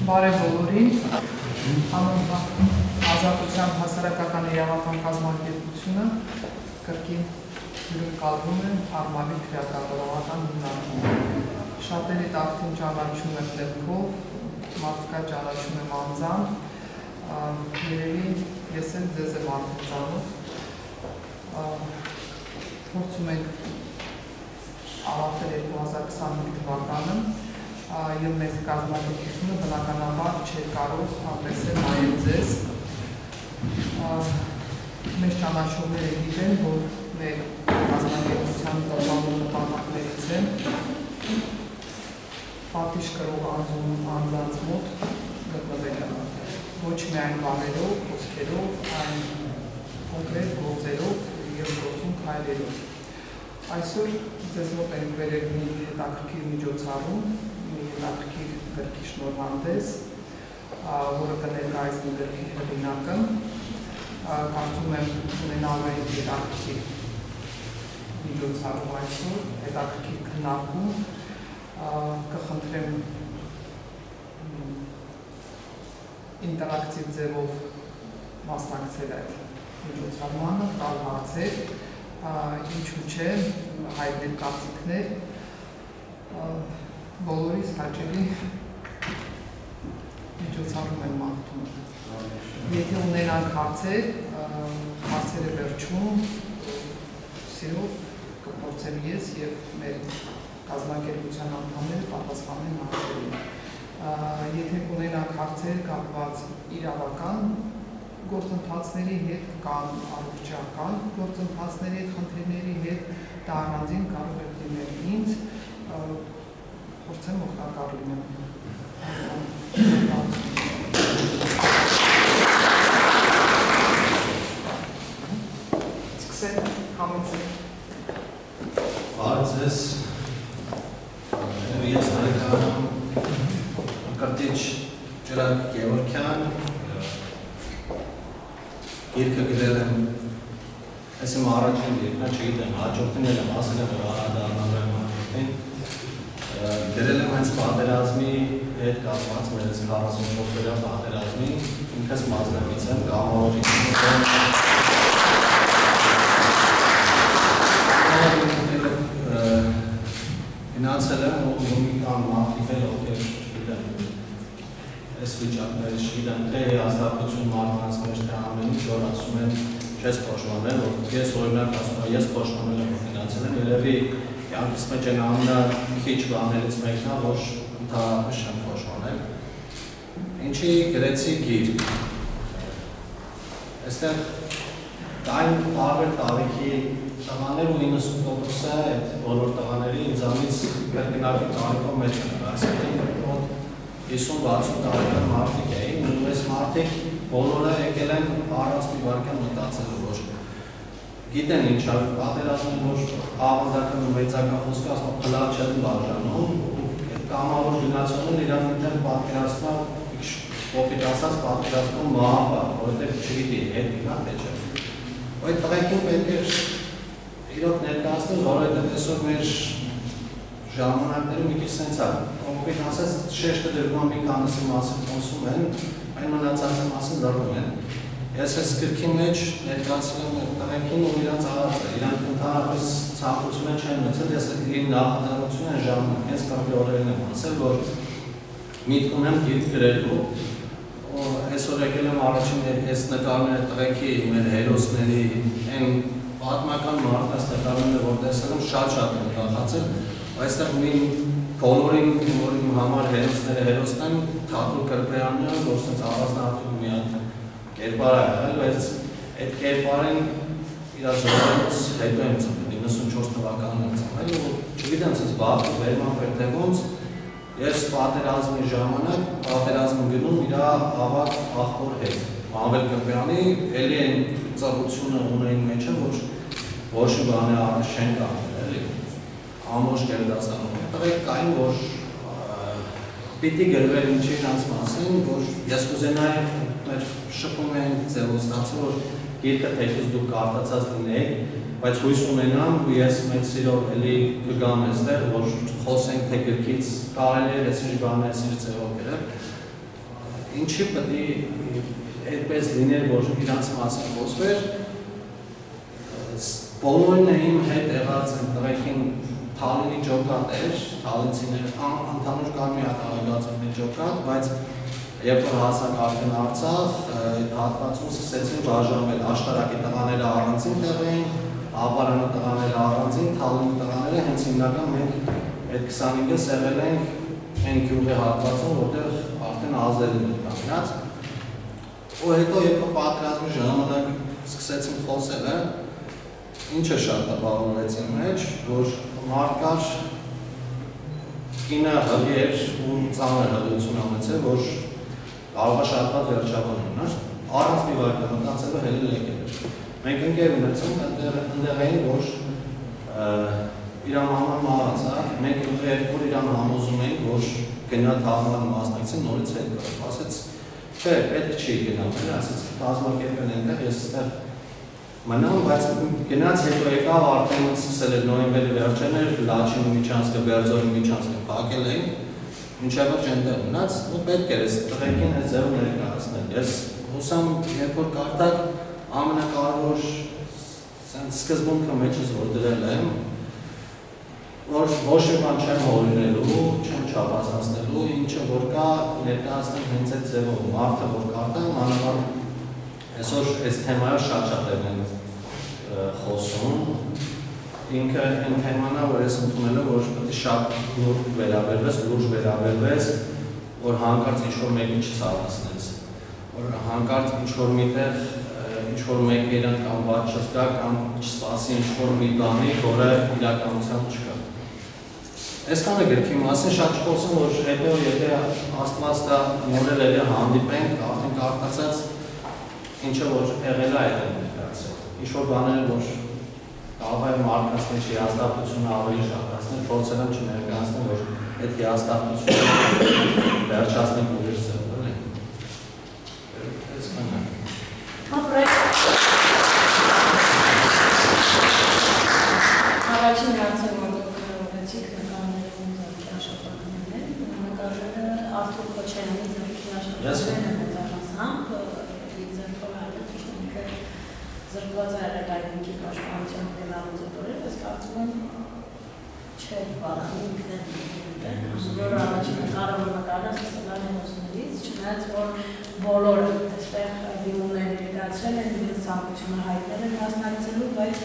Բարև բոլորին, Ազատության հասարակական իրավական կազմակերպությունը կրկին հյուրընկալվում է Արմավի քրեակատարողական հիմնարկում։ Շատերի տաղթին ճանաչում եմ դեպքով, մարդկա ճանաչում եմ անձամբ, երևի ես էլ ձեզ եմ արդյունքանով, փորձում ենք ավարտել 2025 թվականը, և մեզ կազմակերպությունը բնականաբար չէր կարող համտեսել նաև ձեզ։ Մեզ ճանաչողները գիտեն, որ մեր կազմակերպության տրամադրող նպատակներից են պատիժ կրող անձանց մոտ գտնվելը, ոչ միայն բառերով, խոսքերով, այլ կոնկրետ գործերով և գործում քայլերով։ Այսօր ձեզ մոտ ենք բերել մի հետաքրքիր միջոցառում, մի հետաքրքիր գրքի շնորհանդես, որը կներկայացնի գրքի հեղինակը, կարծում եմ ունենալու ենք հետաքրքիր միջոցառում այսօր, հետաքրքիր քննարկում, կխնդրեմ ինտերակտիվ ձևով մասնակցել այդ միջոցառմանը, տալ հարցեր, ինչու չէ, հայտնել կարծիքներ, բոլորիս հաճելի միջոցառում եմ մաղթում։ Եթե ունենանք հարցեր, հարցերը վերջում, սիրով կփորձեմ ես և մեր կազմակերպության անդամները պատասխանեն հարցերին։ Եթե ունենանք հարցեր կապված իրավական գործընթացների հետ կամ առողջական գործընթացների հետ, խնդիրների հետ, դա առանձին կարող է լինել ինձ, փորձեմ օգտակար լինեմ։ Սկսենք համեցեք։ Բարև ձեզ, ես ներկայանում կրտիչ Ջրակ Գևորգյան, գիրքը գրել եմ, ես իմ առաջին գիրքն է, չգիտեմ, հաջորդին եմ ասել եմ, որ անդառնալու եմ հաջորդին, գրել եմ հենց պատերազմի հետ կապված մեր 44-օրյա պատերազմի, ինքս մասնակից եմ, գաղափարի գնացել եմ, ու մի կան մարդիկ էլ, ովքեր գիտեմ, այս վիճակներից չգիտեմ, թե հաստատություն մարդկանց մեջ թե ամեն ինչ, որ ասում են չես փոշմանել, որ ես օրինակ ասում եմ, ես փոշմանել եմ, որ գնացել եմ, երևի կյանքիս մեջ են ամենաքիչ բաներից մեկն է, որ ընդհանրապես չեմ փոշմանել։ Ինչի գրեցի գիրք։ Այստեղ կային տարբեր տարիքի տղաներ ու 90%-ը այդ բոլոր տղաների ինձանից կրկնակի տարիքով մեջ են, այսինքն 50-60 տարեկան մարդիկ էին, ու այս մարդիկ բոլորը եկել են առանց մի վայրկյան մտածելու, որ գիտեն ինչ է պատերազմում, որ ավանդական ու մեծական խոսքը ասում փլավ չեն բաժանում, կամավոր գնացողն իրան դեռ պատկերացնում կոպիտ ասած պատկերացնում մահապա, որովհետև չգիտի հետ գնա թե չէ։ Այդ տղեկին պետք է իրոք ներկայացնել, որովհետև այսօր մեր ժամանակները մի քիչ սենց է, կոնկրետ ասած շեշտը դրվում մի քանիսի մասին խոսում են, այն մնացածի մասին լռում են։ Ես այս գրքի մեջ ներկայացրել եմ տղեկին ու իրանց արածը, իրանք ընդհանրապես ցանկությունը չեն ունեցել, ես իր նախաձեռնությունը են ժամանակ, ես կարելի օրերին եմ ասել, որ միտք ունեմ գիրք գրելու, այսօր եկել եմ առաջին այս նկարները տղեկի մեր հերոսների այն պատմական մարդկանց նկարները, որ տեսել եմ շատ եմ ուրախացել, այստեղ մի բոլորին, որ իմ համար հերոսները հերոսն են, Թաթուլ Կրպեյանը, որ սենց առանձնահատուկ մի հատ կերպար է եղել, բայց այդ կերպարին իր զորից հետո եմ ծնվել, 94 թվականն եմ ծնվել, ու չգիտեմ սենց բախտ վերման պերտևոնց, ես պատերազմի ժամանակ, պատերազմը գնում իր ավակ աղբոր հետ, Մամվել Կրպեյանի, էլի այն ծառությունը ունեին մեջը, որ ոչ մի բանի առաջ չեն կանել, էլի, ամոժ գերդաստանում, տղեկ կային, որ պիտի գրվել ինչի իրանց մասին, որ ես կուզենայի մեր շփում են ձևով ստացել, որ գիրքը թեկուզ դուք կարդացած լինեիք, բայց հույս ունենամ ու ես մեծ սիրով էլի կգամ այստեղ, որ խոսենք թե գրքից կարելի է այսինչ բաներ սիր ձևով գրել։ ինչի պետք է այդպես լիներ, որ իրանց մասին խոսվեր, բոլորն իմ հետ եղած են տղեկին Թալինի ջոկատ էր, թալինցիներ ընդհանուր կար մի հատ արագացումի ջոկատ, բայց երբ որ հասանք արդեն Արցախ, այդ հատվածում սկսեցին բաժանվել աշտարակի տղաները առանձին տեղ էին, ապարանի տղաները առանձին, Թալինի տղաները հենց հիմնական մենք այդ 25-ը սեղել ենք այն գյուղի հատվածում, որտեղ արդեն ազերին էր կանգնած։ Ու հետո երբ պատերազմի ժամանակ սկսեցին խոսելը, ինչը շատ տպավորվեց իմ մեջ, որ մարդ կար կինը հղի էր ու ծանր հղիություն ունեցել, որ կարող է շատ վատ վերջաբան ուներ, առանց մի վայրկյան մտածելը հելի եկել էր։ Մենք ընկեր ունեցինք ընդեղ էին, որ իրան համար մահացավ, մենք երկու իրան համոզում էինք, որ գնա թաղման մասնակցին նորից հետ գավ, ասեց, չէ, պետք չի գնալ, ասեց կազմակերպել այնտեղ, ես այստեղ մնամ, բայց գնաց հետո եկավ արդեն սկսել էր նոյեմբերի վերջերն էր, Լաչինի միջանցքը, Բերձորի միջանցքը փակել էին, մինչև վերջ այնտեղ մնաց, ու պետք էր այս տղեկին այս ձևը ներկայացնել։ Ես հուսամ, երբ որ կարդակ ամենակարևոր սկզբունքը մեջս որ դրել եմ, որ ոչ մի բան չեմ հորինելու, չեմ չափազանցնելու, ինչը որ կա ներկայացնել հենց այդ ձևով, մարդը որ կարդա, մանավանդ այսօր այս թեմայով շատ են խոսում, ինքը այն թեմանա, որ ես ընդունել եմ, որ պետք է շատ լուրջ վերաբերվես, որ հանկարծ ինչ-որ մեկին չցավացնես, որ հանկարծ ինչ-որ միտեղ, ինչ-որ մեկ երան կամ վատ չզգա, կամ չսպասի ինչ-որ մի բանի, որը իրականությամբ չկա։ Այսքանը գրքի մասին շատ չխոսում, որ հետո եթե Աստված դա նորել էլի հանդիպենք, արդեն կարդացած ինչը որ եղել է այդ ներկայացել։ Ինչ-որ բաները, որ կարող է մարդկանց մեջ հիասթափությունը ավելի շատացնել, փորձել եմ չներկայացնել, որ այդ հիասթափությունը վերջացնենք ուրիշ ձևով, էլի։ Այսքանը։ Առաջին հարցը, որ դուք հրավեցիք նկարներում ձեռքի աշխատանքներ, նկարները Արթուր Քոչարյանի ձեռքի աշխատանքներն են մեծամասամբ, զրկված է հայրենիքի պաշտպանության դեպքում, ես կարծում եմ չէ բառը ինքն է որ առաջին կարևոր նկարը սկսել է հոսներից, չնայած որ բոլորը այստեղ դիմումներ ներկայացրել են, իրենց ցանկությունը հայտնել են մասնակցելու, բայց